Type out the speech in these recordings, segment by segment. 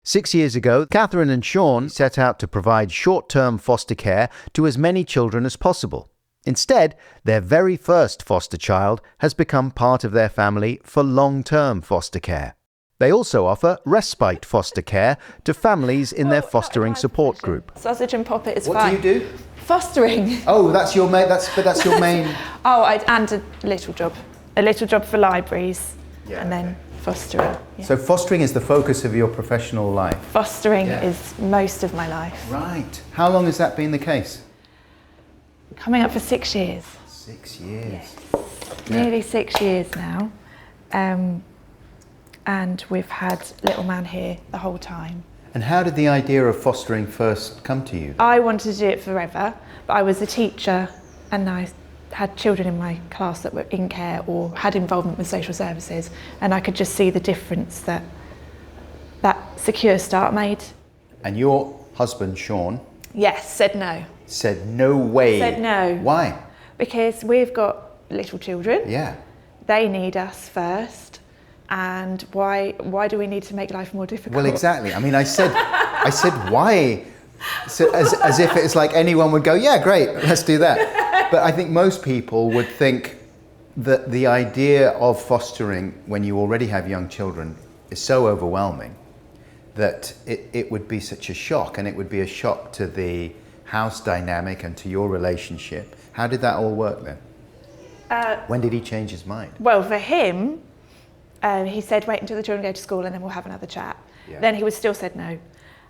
6 years ago, Catherine and Sean set out to provide short-term foster care to as many children as possible. Instead, their very first foster child has become part of their family for long-term foster care. They also offer respite foster care to families in their fostering support group. Sausage and poppet is fine. What do you do? Fostering. Oh, that's your main. That's your main. And a little job for libraries, and then fostering. Yeah. So fostering is the focus of your professional life. Fostering is most of my life. Right. How long has that been the case? Coming up for 6 years. 6 years. Yes. Nearly 6 years now. And we've had little man here the whole time. And how did the idea of fostering first come to you? I wanted to do it forever, but I was a teacher and I had children in my class that were in care or had involvement with social services, and I could just see the difference that secure start made. And your husband, Sean? Yes, said no. Said no way. Said no. Why? Because we've got little children. Yeah. They need us first. And why do we need to make life more difficult? Well, exactly. I mean, I said why? So as if it's like anyone would go, yeah, great, let's do that. But I think most people would think that the idea of fostering when you already have young children is so overwhelming that it would be such a shock, and it would be a shock to the house dynamic and to your relationship. How did that all work then? When did he change his mind? Well, for him, he said, wait until the children go to school and then we'll have another chat. Yeah. Then he was still said no.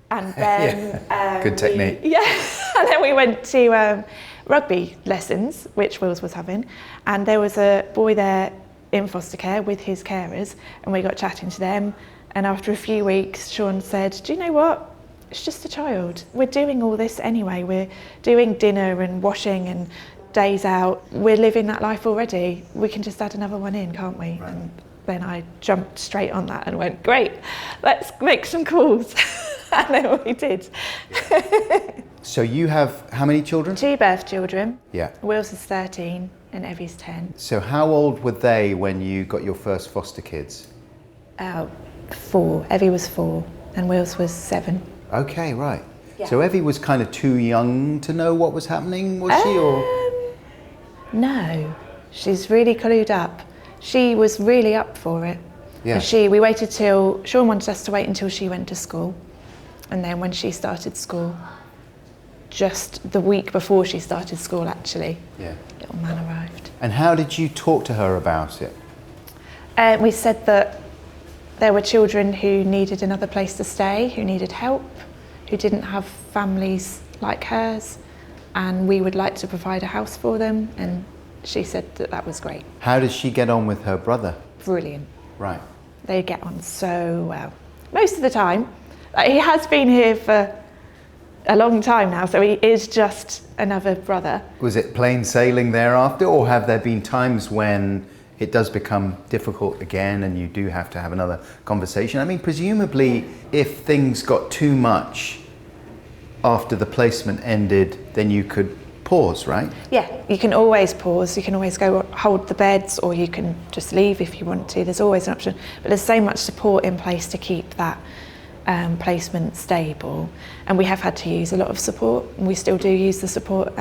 And then... Good technique. And then we went to rugby lessons, which Wills was having. And there was a boy there in foster care with his carers, and we got chatting to them. And after a few weeks, Sean said, do you know what? It's just a child. We're doing all this anyway. We're doing dinner and washing and days out. We're living that life already. We can just add another one in, can't we? Right. And then I jumped straight on that and went, great, let's make some calls. And then we did. So you have how many children? 2 birth children. Yeah. Wills is 13 and Evie's 10. So how old were they when you got your first foster kids? 4. Evie was 4 and Wills was 7. Okay, right. Yeah. So Evie was kind of too young to know what was happening, was she? Or no, she's really clued up. She was really up for it. Yeah. We waited till, Sean wanted us to wait until she went to school. And then when she started school, just the week before she started school actually, little man arrived. And how did you talk to her about it? We said that there were children who needed another place to stay, who needed help, who didn't have families like hers, and we would like to provide a house for them, and she said that that was great. How does she get on with her brother? Brilliant. Right. They get on so well. Most of the time. He has been here for a long time now, so he is just another brother. Was it plain sailing thereafter, or have there been times when it does become difficult again and you do have to have another conversation? I mean, presumably, if things got too much after the placement ended, then you could pause, right? Yeah, you can always pause. You can always go hold the beds, or you can just leave if you want to. There's always an option. But there's so much support in place to keep that placement stable. And we have had to use a lot of support, and we still do use the support.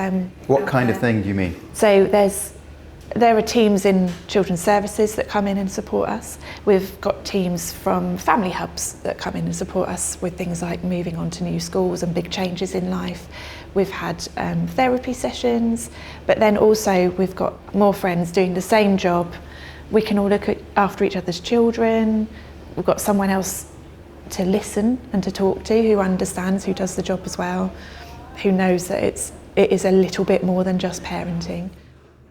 What kind of thing do you mean? So there are teams in children's services that come in and support us. We've got teams from family hubs that come in and support us with things like moving on to new schools and big changes in life. We've had therapy sessions, but then also we've got more friends doing the same job. We can all look after each other's children. We've got someone else to listen and to talk to, who understands, who does the job as well, who knows that it is a little bit more than just parenting.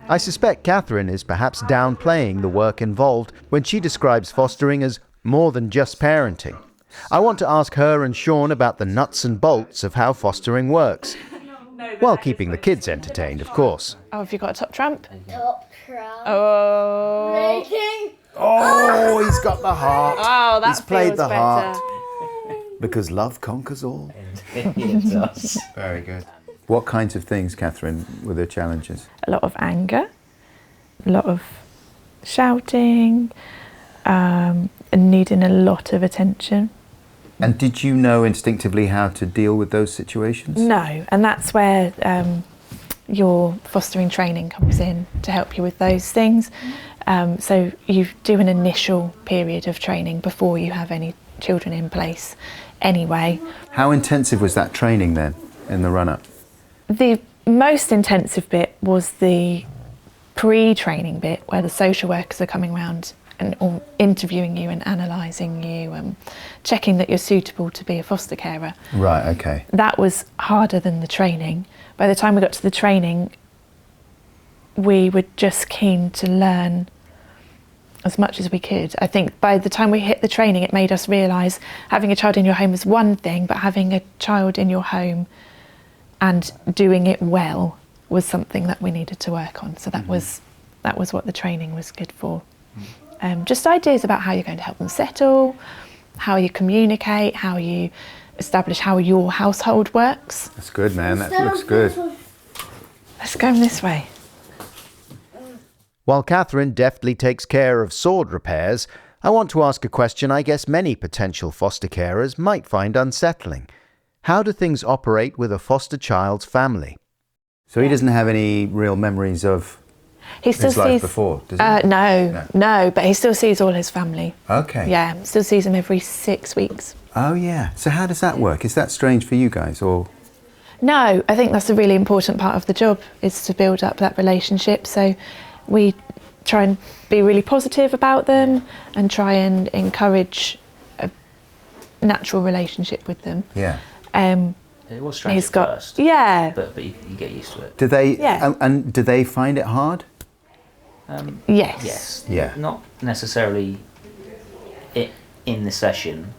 I suspect Catherine is perhaps downplaying the work involved when she describes fostering as more than just parenting. I want to ask her and Sean about the nuts and bolts of how fostering works, while keeping the kids entertained, of course. Oh, have you got a top trump? Top trump. Oh. Making. Oh, he's got the heart. Oh, that he's played feels the better. heart. Because love conquers all. It does. Very good. What kinds of things, Catherine, were the challenges? A lot of anger, a lot of shouting, and needing a lot of attention. And did you know instinctively how to deal with those situations? No, and that's where your fostering training comes in to help you with those things. So you do an initial period of training before you have any children in place anyway. How intensive was that training then in the run-up? The most intensive bit was the pre-training bit where the social workers are coming around and interviewing you and analysing you and checking that you're suitable to be a foster carer. Right, okay. That was harder than the training. By the time we got to the training, we were just keen to learn as much as we could. I think by the time we hit the training, it made us realise having a child in your home is one thing, but having a child in your home and doing it well was something that we needed to work on. So that was what the training was good for. Just ideas about how you're going to help them settle, how you communicate, how you establish how your household works. That's good, man. That looks good. Let's go this way. While Catherine deftly takes care of sword repairs, I want to ask a question I guess many potential foster carers might find unsettling. How do things operate with a foster child's family? So he doesn't have any real memories of He still his life sees before, does he? No, but he still sees all his family. Okay. Yeah, still sees them every 6 weeks. Oh yeah. So how does that work? Is that strange for you guys or? No, I think that's a really important part of the job, is to build up that relationship. So we try and be really positive about them and try and encourage a natural relationship with them. Yeah. It was strange at first. Yeah. But you get used to it. Do they? Yeah. And do they find it hard? Yes. Yes. Yeah. Not necessarily in the session.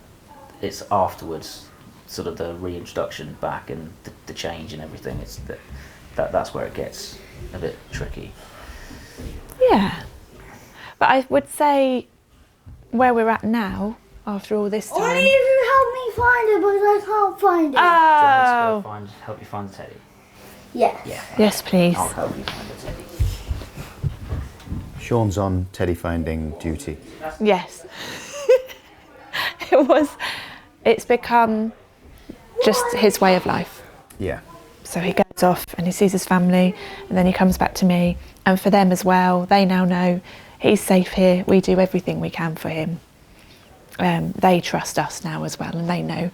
It's afterwards, sort of the reintroduction back and the change and everything. It's that's where it gets a bit tricky. Yeah. But I would say where we're at now, after all this time. Or even help me find it, because I can't find it. Do you Oh. want me to help you find the teddy? Yes. Yeah. Yes, please. I'll help you find the teddy. Sean's on teddy finding duty. Yes. It's become just his way of life. Yeah. So he goes off and he sees his family and then he comes back to me, and for them as well, they now know he's safe here, we do everything we can for him. They trust us now as well, and they know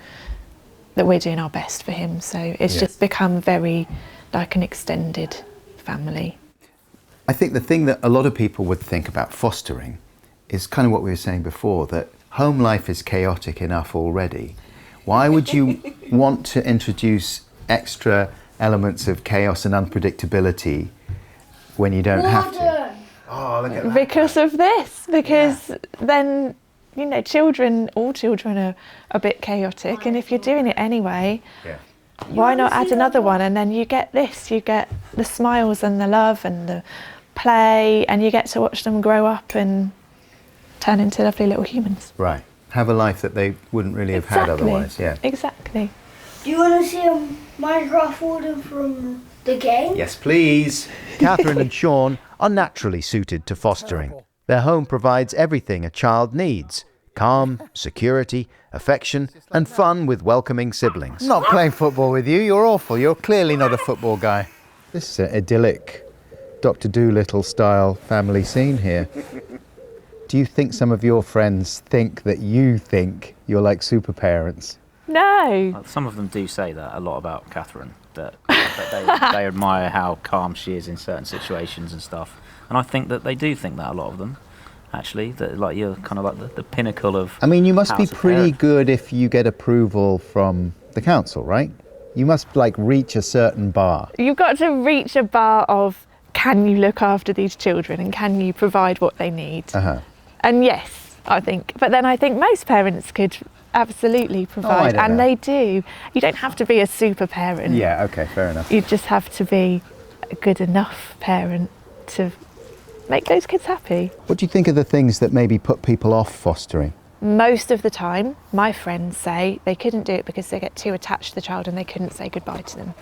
that we're doing our best for him, so it's just become very like an extended family. I think the thing that a lot of people would think about fostering is kind of what we were saying before, that home life is chaotic enough already. Why would you want to introduce extra elements of chaos and unpredictability when you don't have to? Oh, look at that. Because of this, then, you know, all children are a bit chaotic, and if you're doing it anyway, why not add another one? And then you get this, you get the smiles and the love and the play, and you get to watch them grow up and turn into lovely little humans. Right. Have a life that they wouldn't really have had otherwise. Yeah. Exactly. Do you want to see a Minecraft order from the game? Yes, please. Catherine and Sean are naturally suited to fostering. Their home provides everything a child needs: calm, security, affection, and fun with welcoming siblings. I'm not playing football with you. You're awful. You're clearly not a football guy. This is an idyllic Dr. Dolittle style family scene here. Do you think some of your friends think that you think you're like super parents? No. Well, some of them do say that a lot about Catherine, that they admire how calm she is in certain situations and stuff. And I think that they do think that, a lot of them, actually, that like you're kind of like the pinnacle of. I mean, you must be house of pretty parent. good if you get approval from the council, right? You must like reach a certain bar. You've got to reach a bar of, can you look after these children and can you provide what they need? And yes, I think. But then I think most parents could absolutely provide, and they do. You don't have to be a super parent. Yeah, okay, fair enough. You just have to be a good enough parent to make those kids happy. What do you think of the things that maybe put people off fostering? Most of the time, my friends say they couldn't do it because they get too attached to the child and they couldn't say goodbye to them.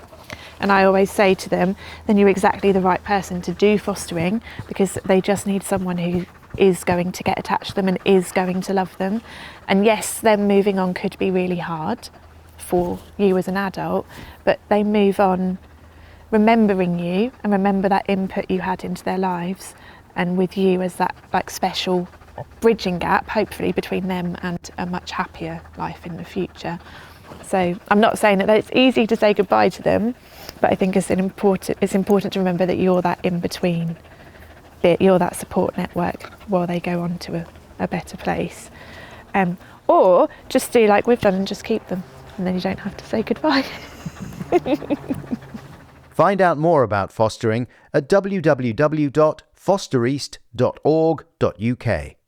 And I always say to them, then you're exactly the right person to do fostering, because they just need someone who is going to get attached to them and is going to love them. And yes, them moving on could be really hard for you as an adult, but they move on remembering you and remember that input you had into their lives, and with you as that like special bridging gap, hopefully, between them and a much happier life in the future. So I'm not saying that it's easy to say goodbye to them, but I think it's important to remember that you're that in-between bit, you're that support network while they go on to a better place. Or just do like we've done and just keep them, and then you don't have to say goodbye. Find out more about fostering at www.fostereast.org.uk.